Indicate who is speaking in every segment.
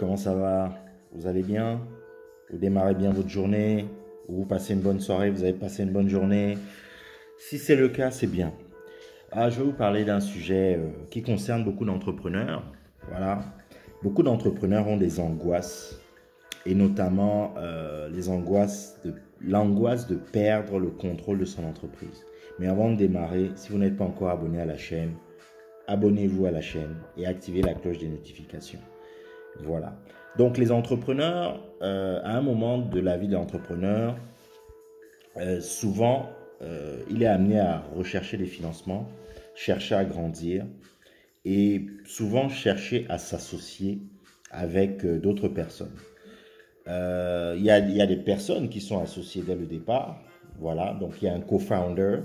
Speaker 1: comment ça va? Vous allez bien? Vous démarrez bien votre journée? Vous passez une bonne soirée? Vous avez passé une bonne journée? Si c'est le cas, c'est bien. Je vais vous parler d'un sujet qui concerne beaucoup d'entrepreneurs. Voilà. Beaucoup d'entrepreneurs ont des angoisses, et notamment l'angoisse de perdre le contrôle de son entreprise. Mais avant de démarrer, si vous n'êtes pas encore abonné à la chaîne, abonnez-vous à la chaîne et activez la cloche des notifications. Voilà. Donc les entrepreneurs, à un moment de la vie de l'entrepreneur, souvent, il est amené à rechercher des financements, chercher à grandir et souvent chercher à s'associer avec d'autres personnes. Il y a des personnes qui sont associées dès le départ. Voilà, donc il y a un co-founder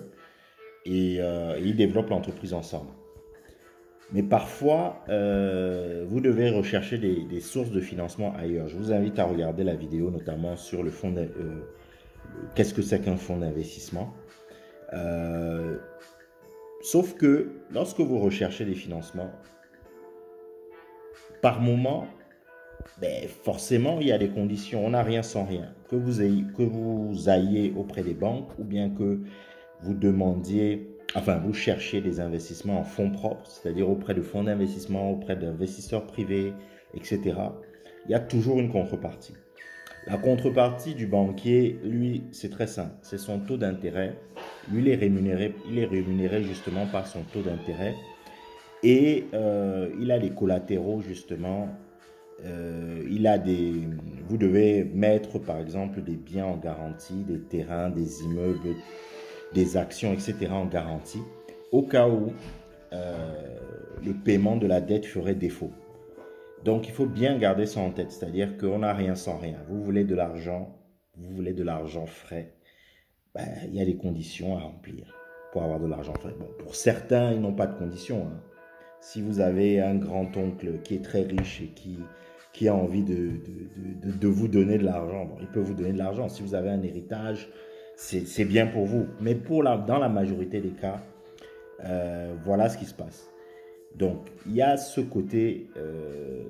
Speaker 1: et ils développent l'entreprise ensemble. Mais parfois, vous devez rechercher des sources de financement ailleurs. Je vous invite à regarder la vidéo, notamment sur le fonds qu'est-ce que c'est qu'un fonds d'investissement. Sauf que lorsque vous recherchez des financements, par moment, forcément, il y a des conditions. On n'a rien sans rien. Que vous ayez auprès des banques ou bien que vous demandiez... Enfin, vous cherchez des investissements en fonds propres, c'est-à-dire auprès de fonds d'investissement, auprès d'investisseurs privés, etc. Il y a toujours une contrepartie. La contrepartie du banquier, lui, c'est très simple. C'est son taux d'intérêt. Lui, il est rémunéré justement par son taux d'intérêt. Et il a des collatéraux, justement. Vous devez mettre, par exemple, des biens en garantie, des terrains, des immeubles, des actions, etc. en garantie, au cas où le paiement de la dette ferait défaut. Donc, il faut bien garder ça en tête, c'est-à-dire qu'on n'a rien sans rien. Vous voulez de l'argent frais, il y a des conditions à remplir pour avoir de l'argent frais. Bon, pour certains, ils n'ont pas de conditions. Si vous avez un grand-oncle qui est très riche et qui a envie de vous donner de l'argent, bon, il peut vous donner de l'argent. Si vous avez un héritage, c'est bien pour vous. Mais dans la majorité des cas, voilà ce qui se passe. Donc, il y a ce côté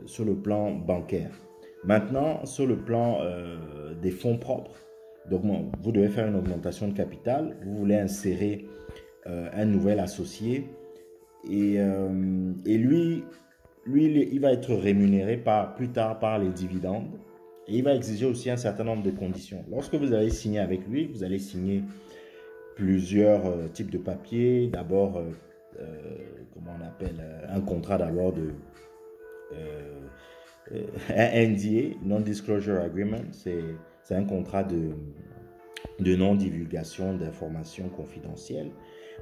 Speaker 1: sur le plan bancaire. Maintenant, sur le plan des fonds propres, donc vous devez faire une augmentation de capital. Vous voulez insérer un nouvel associé. Et lui, il va être rémunéré plus tard par les dividendes. Et il va exiger aussi un certain nombre de conditions. Lorsque vous allez signer avec lui, vous allez signer plusieurs types de papiers. D'abord, comment on appelle, un contrat d'abord un NDA, Non-Disclosure Agreement. C'est un contrat de non-divulgation d'informations confidentielles.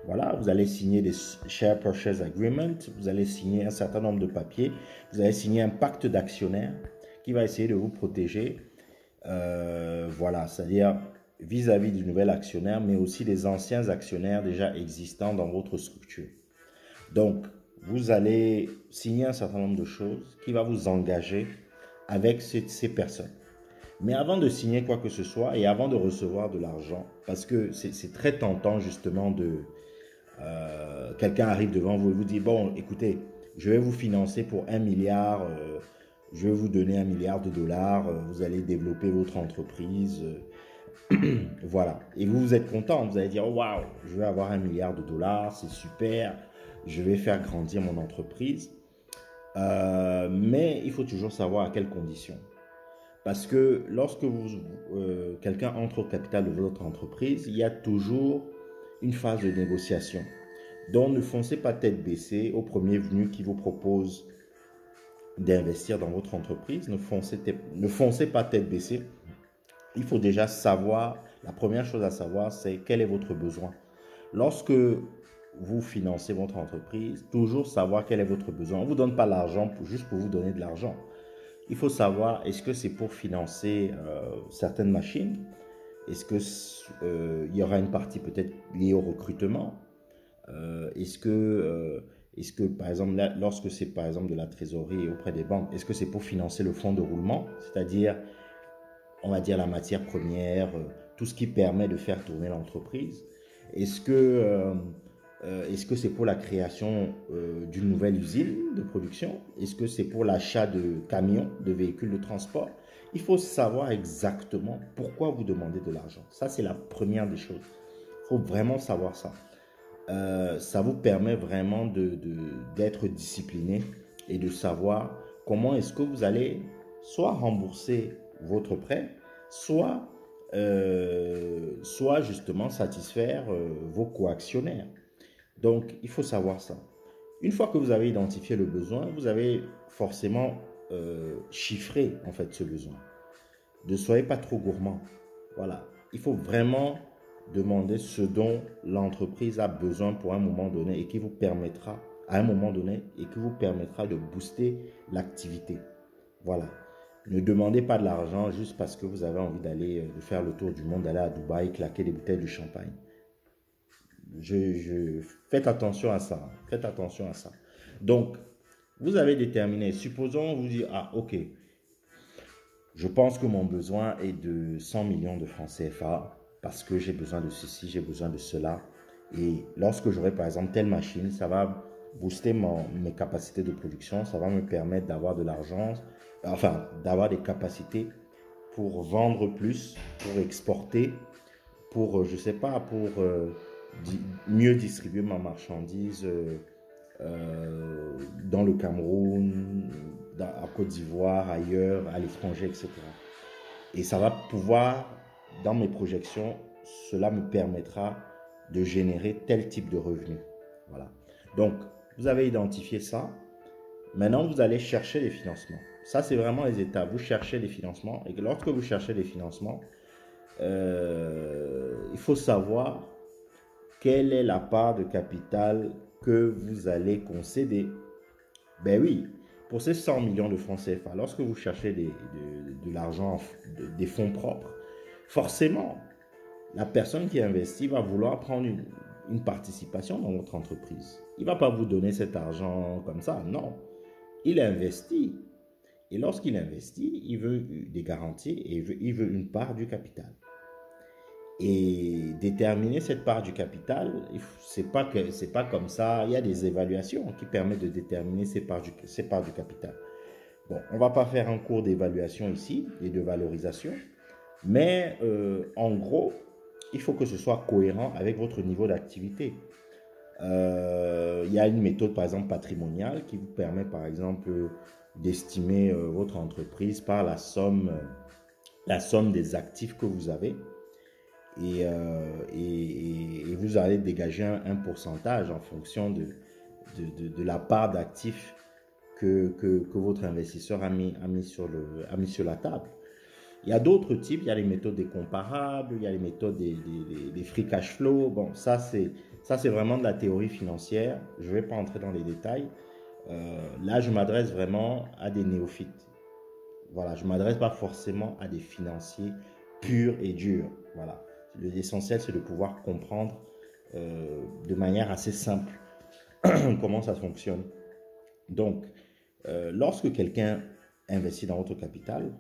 Speaker 1: Voilà, vous allez signer des Share Purchase Agreement, vous allez signer un certain nombre de papiers, vous allez signer un pacte d'actionnaires qui va essayer de vous protéger, voilà, c'est-à-dire vis-à-vis du nouvel actionnaire, mais aussi des anciens actionnaires déjà existants dans votre structure. Donc, vous allez signer un certain nombre de choses qui va vous engager avec ces personnes. Mais avant de signer quoi que ce soit et avant de recevoir de l'argent, parce que c'est très tentant justement quelqu'un arrive devant vous et vous dit, bon, écoutez, je vais vous financer pour 1 milliard, je vais vous donner 1 milliard de dollars, vous allez développer votre entreprise, voilà. Et vous êtes content, vous allez dire, waouh, je vais avoir 1 milliard de dollars, c'est super, je vais faire grandir mon entreprise. Mais il faut toujours savoir à quelles conditions. Parce que lorsque quelqu'un entre au capital de votre entreprise, il y a toujours une phase de négociation. Donc, ne foncez pas tête baissée au premier venu qui vous propose d'investir dans votre entreprise. Ne foncez pas tête baissée. Il faut déjà savoir, la première chose à savoir, c'est quel est votre besoin. Lorsque vous financez votre entreprise, toujours savoir quel est votre besoin. On ne vous donne pas l'argent juste pour vous donner de l'argent. Il faut savoir, est-ce que c'est pour financer certaines machines? Est-ce qu'il y aura une partie peut-être liée au recrutement? Est-ce que, par exemple, lorsque c'est par exemple de la trésorerie auprès des banques, est-ce que c'est pour financer le fonds de roulement? C'est-à-dire, on va dire la matière première, tout ce qui permet de faire tourner l'entreprise. Est-ce que Est-ce que c'est pour la création d'une nouvelle usine de production? Est-ce que c'est pour l'achat de camions, de véhicules de transport? Il faut savoir exactement pourquoi vous demandez de l'argent. Ça, c'est la première des choses. Il faut vraiment savoir ça. Ça vous permet vraiment d'être discipliné et de savoir comment est-ce que vous allez soit rembourser votre prêt, soit justement satisfaire vos coactionnaires. Donc, il faut savoir ça. Une fois que vous avez identifié le besoin, vous avez forcément chiffré en fait ce besoin. Ne soyez pas trop gourmand. Voilà. Il faut vraiment demander ce dont l'entreprise a besoin pour un moment donné et qui vous permettra, à un moment donné, et qui vous permettra de booster l'activité. Voilà. Ne demandez pas de l'argent juste parce que vous avez envie d'aller faire le tour du monde, d'aller à Dubaï, claquer des bouteilles de champagne. Faites attention à ça. Faites attention à ça. Donc, vous avez déterminé. Supposons, vous dites, ah, ok, je pense que mon besoin est de 100 millions de francs CFA parce que j'ai besoin de ceci, j'ai besoin de cela. Et lorsque j'aurai par exemple telle machine, ça va booster mes capacités de production, ça va me permettre d'avoir de l'argent, enfin d'avoir des capacités pour vendre plus, pour exporter, pour, je sais pas, pour mieux distribuer ma marchandise dans le Cameroun, à Côte d'Ivoire, ailleurs, à l'étranger, etc. Et ça va pouvoir, dans mes projections, cela me permettra de générer tel type de revenu. Voilà. Donc, vous avez identifié ça. Maintenant, vous allez chercher les financements. Ça, c'est vraiment les étapes. Vous cherchez les financements. Et lorsque vous cherchez les financements, il faut savoir quelle est la part de capital que vous allez concéder. Ben oui, pour ces 100 millions de francs CFA, lorsque vous cherchez de l'argent, des fonds propres, forcément, la personne qui investit va vouloir prendre une participation dans votre entreprise. Il ne va pas vous donner cet argent comme ça, non. Il investit. Et lorsqu'il investit, il veut des garanties et il veut une part du capital. Et déterminer cette part du capital, c'est pas comme ça. Il y a des évaluations qui permettent de déterminer ces parts du capital. Bon, on va pas faire un cours d'évaluation ici et de valorisation, mais en gros, il faut que ce soit cohérent avec votre niveau d'activité. Il y a une méthode, par exemple, patrimoniale qui vous permet, par exemple, d'estimer votre entreprise par la somme des actifs que vous avez. Et vous allez dégager un pourcentage en fonction de la part d'actifs que votre investisseur a mis sur la table. Il y a d'autres types, il y a les méthodes des comparables, il y a les méthodes des free cash flow. Bon, ça c'est vraiment de la théorie financière. Je ne vais pas entrer dans les détails. Là, je m'adresse vraiment à des néophytes. Voilà, je ne m'adresse pas forcément à des financiers purs et durs. Voilà. L'essentiel, c'est de pouvoir comprendre de manière assez simple comment ça fonctionne. Donc, lorsque quelqu'un investit dans votre capital,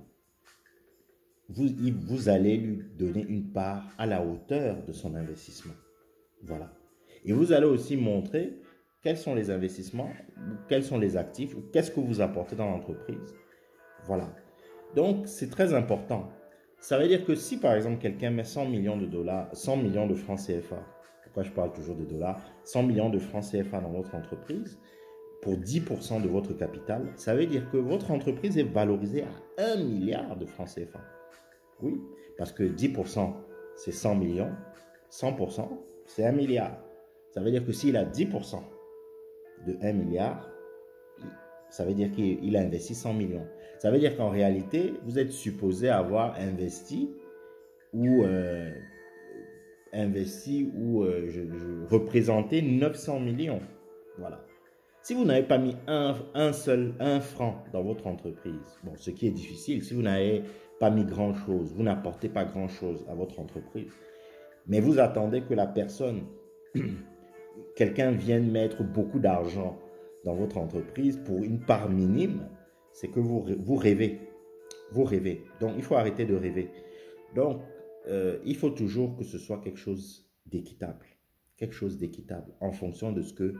Speaker 1: vous allez lui donner une part à la hauteur de son investissement. Voilà. Et vous allez aussi montrer quels sont les investissements, quels sont les actifs, ou qu'est-ce que vous apportez dans l'entreprise. Voilà. Donc, c'est très important. Ça veut dire que si, par exemple, quelqu'un met 100 millions de dollars, 100 millions de francs CFA, pourquoi je parle toujours de dollars, 100 millions de francs CFA dans votre entreprise, pour 10% de votre capital, ça veut dire que votre entreprise est valorisée à 1 milliard de francs CFA. Oui, parce que 10%, c'est 100 millions, 100%, c'est 1 milliard. Ça veut dire que s'il a 10% de 1 milliard, ça veut dire qu'il a investi 100 millions. Ça veut dire qu'en réalité, vous êtes supposé avoir investi ou représenté 900 millions. Voilà. Si vous n'avez pas mis un franc dans votre entreprise, bon, ce qui est difficile, si vous n'avez pas mis grand-chose, vous n'apportez pas grand-chose à votre entreprise, mais vous attendez que la personne, quelqu'un vienne mettre beaucoup d'argent dans votre entreprise pour une part minime, c'est que vous rêvez. Vous rêvez. Donc, il faut arrêter de rêver. Donc, il faut toujours que ce soit quelque chose d'équitable. quelque chose d'équitable en fonction de ce que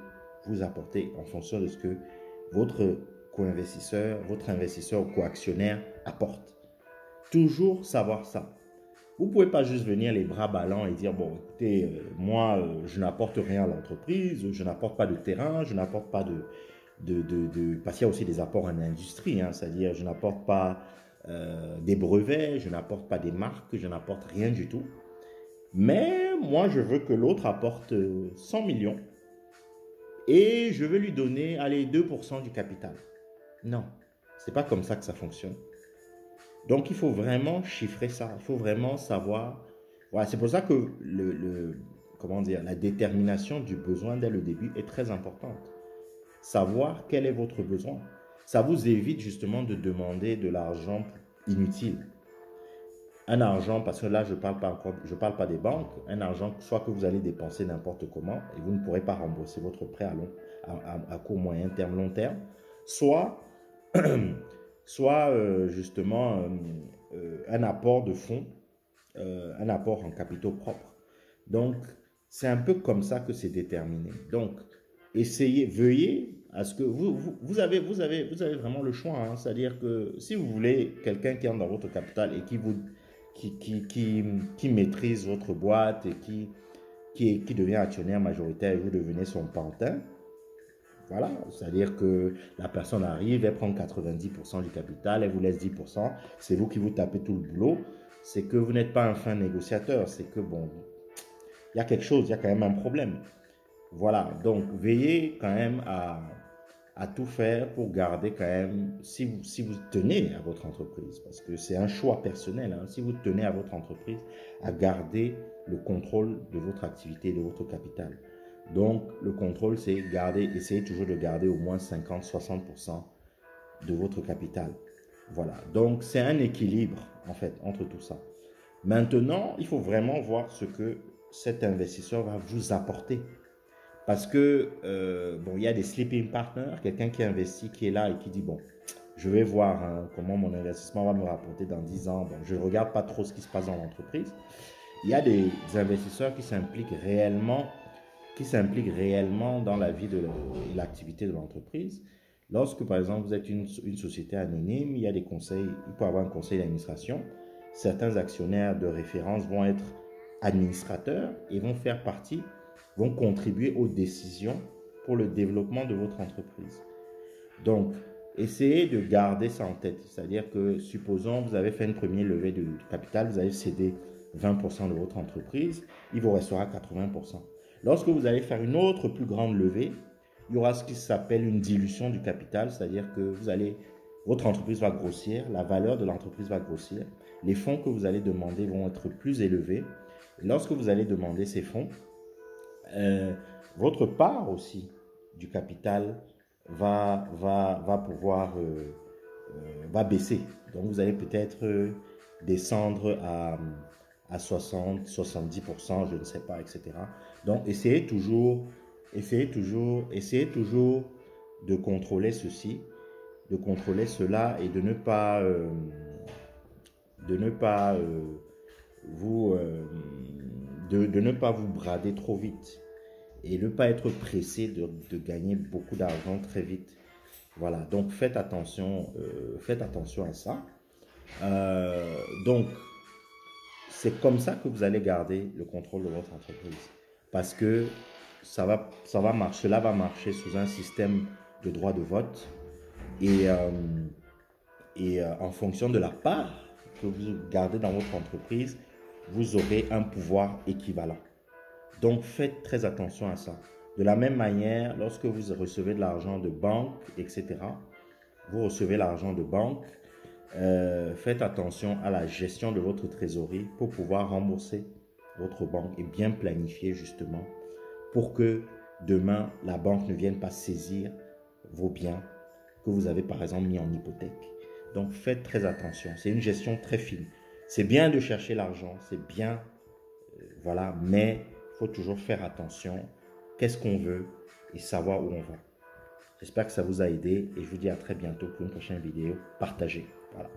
Speaker 1: vous apportez, en fonction de ce que votre co-investisseur, votre investisseur ou co-actionnaire apporte. Toujours savoir ça. Vous ne pouvez pas juste venir les bras ballants et dire, bon, écoutez, moi, je n'apporte rien à l'entreprise, je n'apporte pas de terrain, je n'apporte pas parce qu'il y a aussi des apports en industrie, hein, c'est-à-dire je n'apporte pas des brevets, je n'apporte pas des marques, je n'apporte rien du tout. Mais moi, je veux que l'autre apporte 100 millions et je veux lui donner, allez, 2% du capital. Non, ce n'est pas comme ça que ça fonctionne. Donc, il faut vraiment chiffrer ça. Il faut vraiment savoir. Voilà, c'est pour ça que comment dire, la détermination du besoin dès le début est très importante. Savoir quel est votre besoin. Ça vous évite justement de demander de l'argent inutile. Un argent, parce que là, je parle pas des banques, un argent soit que vous allez dépenser n'importe comment et vous ne pourrez pas rembourser votre prêt à court, moyen terme, long terme, soit justement un apport de fonds, un apport en capitaux propres. Donc, c'est un peu comme ça que c'est déterminé. Donc, veuillez à ce que vous avez vraiment le choix. Hein. C'est-à-dire que si vous voulez quelqu'un qui entre dans votre capital et qui maîtrise votre boîte et qui devient actionnaire majoritaire et vous devenez son pantin, voilà, c'est-à-dire que la personne arrive, elle prend 90% du capital, elle vous laisse 10%, c'est vous qui vous tapez tout le boulot, c'est que vous n'êtes pas un fin négociateur, c'est que bon, il y a quelque chose, il y a quand même un problème. Voilà, donc veillez quand même à tout faire pour garder quand même, si vous tenez à votre entreprise, parce que c'est un choix personnel, hein, si vous tenez à votre entreprise, à garder le contrôle de votre activité, de votre capital. Donc, le contrôle, c'est essayez toujours de garder au moins 50-60% de votre capital. Voilà. Donc, c'est un équilibre, en fait, entre tout ça. Maintenant, il faut vraiment voir ce que cet investisseur va vous apporter. Parce que, bon, il y a des sleeping partners, quelqu'un qui investit, qui est là et qui dit, bon, je vais voir hein, comment mon investissement va me rapporter dans 10 ans. Bon, je ne regarde pas trop ce qui se passe dans l'entreprise. Il y a des investisseurs qui s'impliquent réellement dans la vie de l'activité de l'entreprise. Lorsque, par exemple, vous êtes une société anonyme, il y a des conseils, il peut y avoir un conseil d'administration. Certains actionnaires de référence vont être administrateurs et vont contribuer aux décisions pour le développement de votre entreprise. Donc, essayez de garder ça en tête. C'est-à-dire que, supposons, vous avez fait une première levée de capital, vous avez cédé 20% de votre entreprise, il vous restera 80%. Lorsque vous allez faire une autre plus grande levée, il y aura ce qui s'appelle une dilution du capital, c'est-à-dire que votre entreprise va grossir, la valeur de l'entreprise va grossir, les fonds que vous allez demander vont être plus élevés. Et lorsque vous allez demander ces fonds, votre part aussi du capital va baisser. Donc vous allez peut-être descendre à 60-70%, je ne sais pas, etc. Donc, essayez toujours de contrôler ceci, de contrôler cela et de ne pas vous brader trop vite et ne pas être pressé de gagner beaucoup d'argent très vite. Voilà, donc faites attention à ça. Donc, c'est comme ça que vous allez garder le contrôle de votre entreprise. Parce que cela va marcher sous un système de droit de vote. Et en fonction de la part que vous gardez dans votre entreprise, vous aurez un pouvoir équivalent. Donc, faites très attention à ça. De la même manière, lorsque vous recevez de l'argent de banque, etc., vous recevez l'argent de banque, faites attention à la gestion de votre trésorerie pour pouvoir rembourser votre banque et bien planifier justement pour que demain, la banque ne vienne pas saisir vos biens que vous avez par exemple mis en hypothèque. Donc, faites très attention. C'est une gestion très fine. C'est bien de chercher l'argent, c'est bien, voilà, mais il faut toujours faire attention. Qu'est-ce qu'on veut et savoir où on va. J'espère que ça vous a aidé et je vous dis à très bientôt pour une prochaine vidéo. Partagez. Voilà.